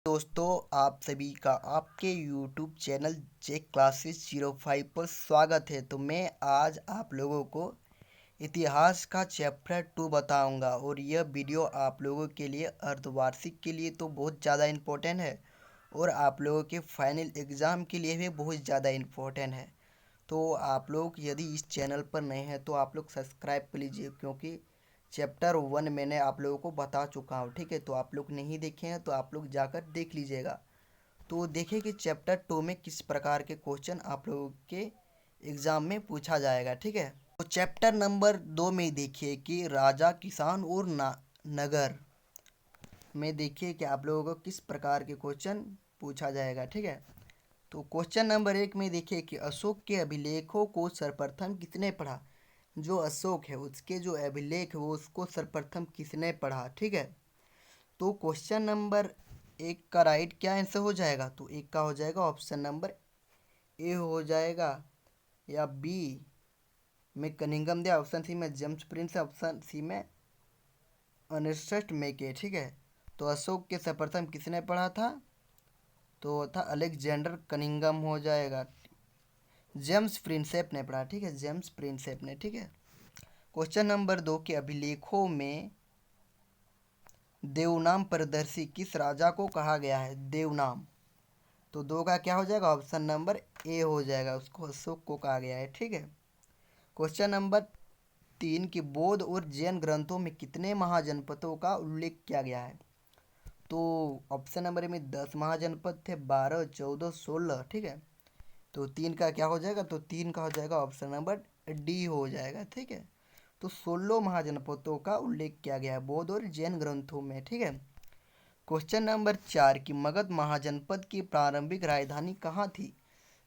दोस्तों, आप सभी का आपके YouTube चैनल जे क्लासेस 05 पर स्वागत है। तो मैं आज आप लोगों को इतिहास का चैप्टर 2 बताऊंगा और यह वीडियो आप लोगों के लिए अर्धवार्षिक के लिए तो बहुत ज़्यादा इम्पोर्टेंट है और आप लोगों के फाइनल एग्ज़ाम के लिए भी बहुत ज़्यादा इम्पोर्टेंट है। तो आप लोग यदि इस चैनल पर नए हैं तो आप लोग सब्सक्राइब कर लीजिए, क्योंकि चैप्टर 1 मैंने आप लोगों को बता चुका हूँ। ठीक है, तो आप लोग नहीं देखे हैं तो आप लोग जाकर देख लीजिएगा। तो देखिए कि चैप्टर 2 में किस प्रकार के क्वेश्चन आप लोगों के एग्ज़ाम में पूछा जाएगा। ठीक है, तो चैप्टर नंबर 2 में देखिए कि राजा, किसान और नगर में देखिए कि आप लोगों को किस प्रकार के क्वेश्चन पूछा जाएगा। ठीक है, तो क्वेश्चन नंबर 1 में देखिए कि अशोक के अभिलेखों को सर्वप्रथम किसने पढ़ा। जो अशोक है उसके जो अभिलेख है वो उसको सर्वप्रथम किसने पढ़ा। ठीक है, तो क्वेश्चन नंबर 1 का राइट क्या आंसर हो जाएगा, तो एक का हो जाएगा ऑप्शन नंबर ए हो जाएगा, या बी में कनिंगम दिया, ऑप्शन सी में जेम्स प्रिंस, ऑप्शन सी में अर्नेस्ट मेके। ठीक है, तो अशोक के सर्वप्रथम किसने पढ़ा था, तो था अलेक्जेंडर कनिंगम हो जाएगा। जेम्स प्रिंसेप ने पढ़ा। ठीक है, जेम्स प्रिंसेप ने। ठीक है, क्वेश्चन नंबर 2 के अभिलेखों में देवनाम प्रदर्शी किस राजा को कहा गया है। देवनाम, तो 2 का क्या हो जाएगा, ऑप्शन नंबर ए हो जाएगा, उसको अशोक को कहा गया है। ठीक है, क्वेश्चन नंबर 3 की बौद्ध और जैन ग्रंथों में कितने महाजनपदों का उल्लेख किया गया है, तो ऑप्शन नंबर ए में 10 महाजनपद थे, 12, 14, 16। ठीक है, तो 3 का क्या हो जाएगा, तो 3 का हो जाएगा ऑप्शन नंबर डी हो जाएगा। ठीक है, तो 16 महाजनपदों का उल्लेख किया गया है बौद्ध और जैन ग्रंथों में। ठीक है, क्वेश्चन नंबर 4 की मगध महाजनपद की प्रारंभिक राजधानी कहाँ थी।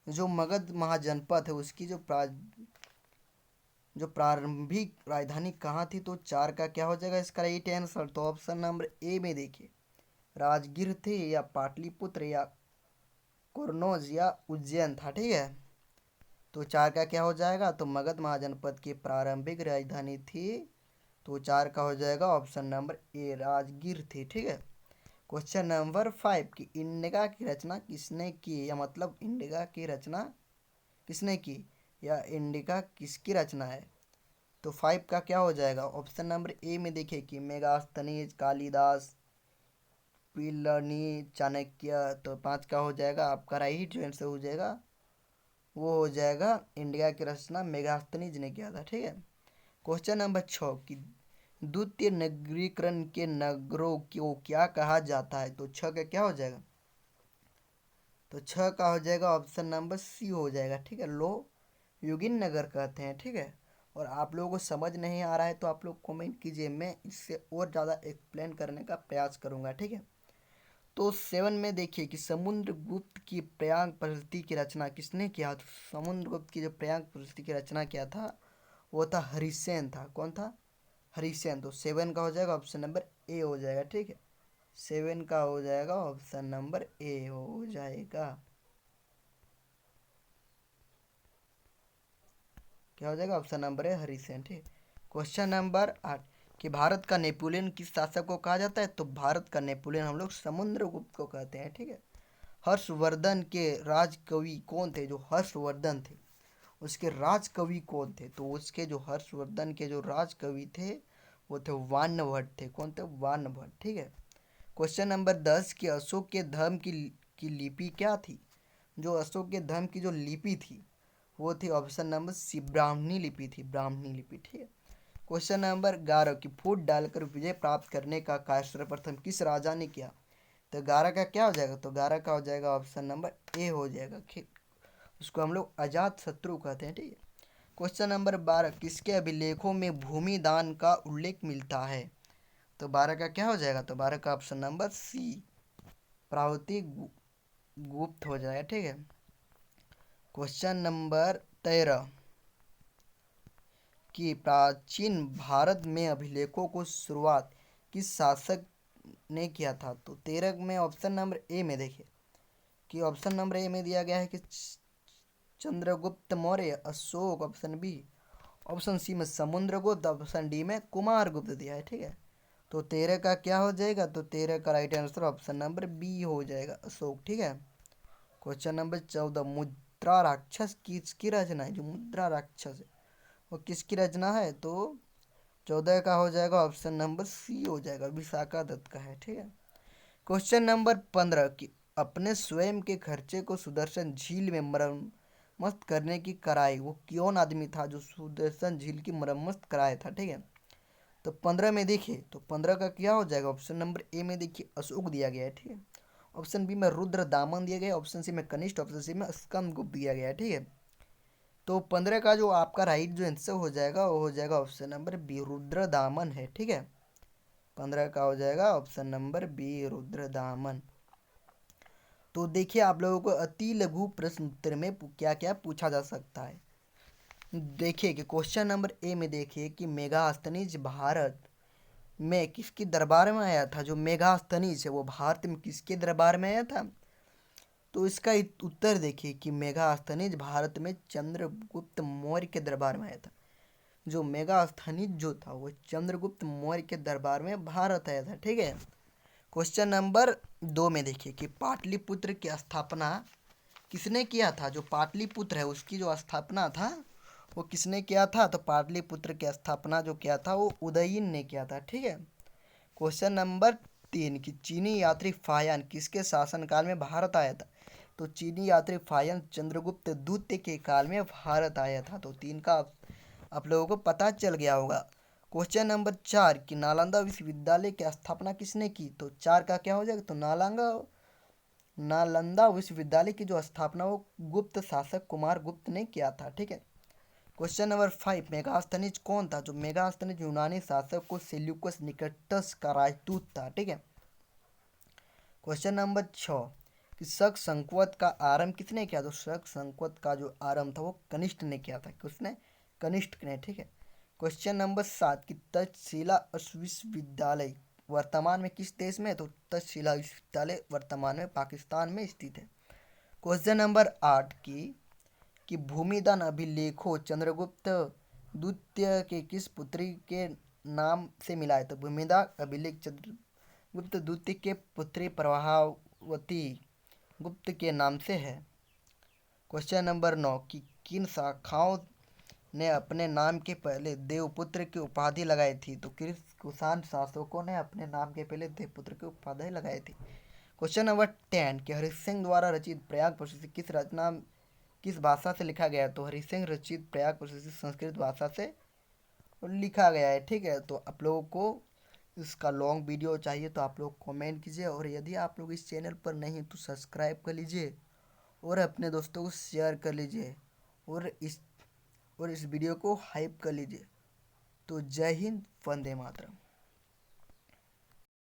जो मगध महाजनपद है उसकी जो प्रारंभिक राजधानी कहाँ थी, तो 4 का क्या हो जाएगा इसका राइट आंसर, तो ऑप्शन नंबर ए में देखिए राजगीर थे, या पाटलिपुत्र, या कुर्नोज, या उज्जैन था। ठीक है, तो 4 का क्या हो जाएगा, तो मगध महाजनपद की प्रारंभिक राजधानी थी, तो 4 का हो जाएगा ऑप्शन नंबर ए राजगीर थी। ठीक है, क्वेश्चन नंबर 5 की इंडिका की रचना किसने की, या मतलब इंडिका की रचना किसने की, या इंडिका किसकी रचना है, तो 5 का क्या हो जाएगा, ऑप्शन नंबर ए में देखिए कि मेगास्थनीज, कालिदास, पिलनी, चाणक्य। तो 5 का हो जाएगा आपका राइट जो आंसर हो जाएगा वो हो जाएगा इंडिया की रचना मेगास्थनीज ने किया था। ठीक है, क्वेश्चन नंबर 6 की द्वितीय नगरीकरण के नगरों को क्या कहा जाता है, तो 6 का क्या हो जाएगा, तो 6 का हो जाएगा ऑप्शन नंबर सी हो जाएगा। ठीक है, लो युगिन नगर कहते हैं। ठीक है, और आप लोगों को समझ नहीं आ रहा है तो आप लोग कमेंट कीजिए, मैं इससे और ज़्यादा एक्सप्लेन करने का प्रयास करूँगा। ठीक है, तो 7 में देखिए कि समुद्रगुप्त की प्रयाग प्रशस्ति की रचना किसने किया, तो समुद्रगुप्त की जो प्रयाग प्रशस्ति की रचना किया था वो था हरिसेन था। कौन था, हरिसेन। तो 7 का हो जाएगा ऑप्शन नंबर ए हो जाएगा। ठीक है, 7 का हो जाएगा ऑप्शन नंबर ए हो जाएगा, क्या हो जाएगा, ऑप्शन नंबर ए हरिसेन। ठीक, क्वेश्चन नंबर 8 कि भारत का नेपोलियन किस शासक को कहा जाता है, तो भारत का नेपोलियन हम लोग समुद्रगुप्त को कहते हैं। ठीक है, हर्षवर्धन के राजकवि कौन थे, जो हर्षवर्धन थे उसके राजकवि कौन थे, तो उसके जो हर्षवर्धन के जो राजकवि थे वो थे वानभट्ट थे। कौन थे, वानभट्ट। ठीक है, क्वेश्चन नंबर 10 कि अशोक के धर्म की लिपि क्या थी। जो अशोक के धर्म की जो लिपि थी वो थी ऑप्शन नंबर सी ब्राह्मणी लिपि थी, ब्राह्मणी लिपि। ठीक है, क्वेश्चन नंबर 11 की फूट डालकर विजय प्राप्त करने का कार्य सर्वप्रथम किस राजा ने किया, तो 11 का क्या हो जाएगा, तो 11 का हो जाएगा ऑप्शन नंबर ए हो जाएगा, उसको हम लोग अजात शत्रु कहते हैं। ठीक है, क्वेश्चन नंबर 12 किसके अभिलेखों में भूमि दान का उल्लेख मिलता है, तो 12 का क्या हो जाएगा, तो 12 का ऑप्शन नंबर सी प्रावती गुप्त हो जाएगा। ठीक है, क्वेश्चन नंबर 13 कि प्राचीन भारत में अभिलेखों को शुरुआत किस शासक ने किया था, तो 13 में ऑप्शन नंबर ए में देखिए कि ऑप्शन नंबर ए में दिया गया है कि Chandragupta Maurya, Ashoka option B, option C में समुद्रगुप्त, ऑप्शन डी में कुमारगुप्त दिया है। ठीक है, तो 13 का क्या हो जाएगा, तो 13 का right answer option number B हो जाएगा, अशोक। ठीक है। क्वेश्चन नंबर 14, मुद्रा राक्षस किसकी रचना है? जो मुद्रा राक्षस है वो किसकी रचना है? तो 14 का हो जाएगा ऑप्शन नंबर सी हो जाएगा, विशाखा दत्त का है। ठीक है। क्वेश्चन नंबर 15 कि अपने स्वयं के खर्चे को सुदर्शन झील में मरम्मत करने की कराई वो कौन आदमी था जो सुदर्शन झील की मरम्मत कराया था? ठीक है। तो 15 में देखिए, तो 15 का क्या हो जाएगा? ऑप्शन नंबर ए में देखिए अशोक दिया गया है। ठीक है। ऑप्शन बी में रुद्र दामन दिया गया है, ऑप्शन सी में कनिष्ठ, ऑप्शन सी में स्कंदगुप्त दिया गया है। ठीक है। तो 15 का जो आपका राइट जो आंसर हो जाएगा वो हो जाएगा ऑप्शन नंबर बी, रुद्र दामन है। ठीक है। 15 का हो जाएगा ऑप्शन नंबर बी, रुद्र दामन। तो देखिए आप लोगों को अति लघु प्रश्न उत्तर में क्या क्या पूछा जा सकता है। देखिए कि क्वेश्चन नंबर ए में देखिए कि मेगास्थनीज भारत में किसके दरबार में आया था? जो मेगास्थनीज है वो भारत में किसके दरबार में आया था? तो इसका उत्तर देखिए कि मेगास्थनीज भारत में चंद्रगुप्त मौर्य के दरबार में आया था। जो मेगास्थनीज जो था वो चंद्रगुप्त मौर्य के दरबार में भारत आया था। ठीक है। क्वेश्चन नंबर 2 में देखिए कि पाटलिपुत्र की स्थापना किसने किया था? जो पाटलिपुत्र है उसकी जो स्थापना था वो किसने किया था? तो पाटलिपुत्र की स्थापना जो किया था वो उदयन ने किया था। ठीक है। क्वेश्चन नंबर 3 कि चीनी यात्री फायान किसके शासनकाल में भारत आया था? तो चीनी यात्री फायान चंद्रगुप्त द्वितीय के काल में भारत आया था। तो 3 का आप लोगों को पता चल गया होगा। क्वेश्चन नंबर 4 कि नालंदा विश्वविद्यालय की स्थापना किसने की? तो 4 का क्या हो जाएगा? तो नालंदा विश्वविद्यालय की जो स्थापना वो गुप्त शासक कुमार गुप्त ने किया था। ठीक है। क्वेश्चन नंबर 5 मेगास्थनीज कौन था? जो मेगास्थनीज यूनानी शासक को सेल्यूकस निकटस का राजदूत था। ठीक है। क्वेश्चन नंबर 6 कि शक संवत का आरंभ किसने किया? तो शक संवत का जो आरंभ था वो कनिष्ठ ने किया था। किसने? कनिष्ठ ने। ठीक है। क्वेश्चन नंबर 7 कि तक्षशिला विश्वविद्यालय वर्तमान में किस देश में है? तो तक्षशिला विश्वविद्यालय वर्तमान में पाकिस्तान में स्थित है। क्वेश्चन नंबर 8 कि भूमिदान अभिलेखों चंद्रगुप्त द्वितीय के किस पुत्री के नाम से मिला है? तो भूमिदान अभिलेख चंद्रगुप्त द्वितीय के पुत्री प्रभावती गुप्त के नाम से है। क्वेश्चन नंबर 9 कि किन शाखाओं ने अपने नाम के पहले देवपुत्र की उपाधि लगाई थी? तो किस कुषाण शासकों ने अपने नाम के पहले देवपुत्र की उपाधि लगाई थी? क्वेश्चन नंबर 10 कि हरिसिंह द्वारा रचित प्रयाग प्रशस्ति किस भाषा से लिखा गया है? तो हरिसिंह रचित प्रयाग प्रशस्ति संस्कृत भाषा से लिखा गया है। ठीक है। तो आप लोगों को इसका लॉन्ग वीडियो चाहिए तो आप लोग कमेंट कीजिए, और यदि आप लोग इस चैनल पर नहीं तो सब्सक्राइब कर लीजिए और अपने दोस्तों को शेयर कर लीजिए, और इस वीडियो को हाइप कर लीजिए। तो जय हिंद, वंदे मातरम।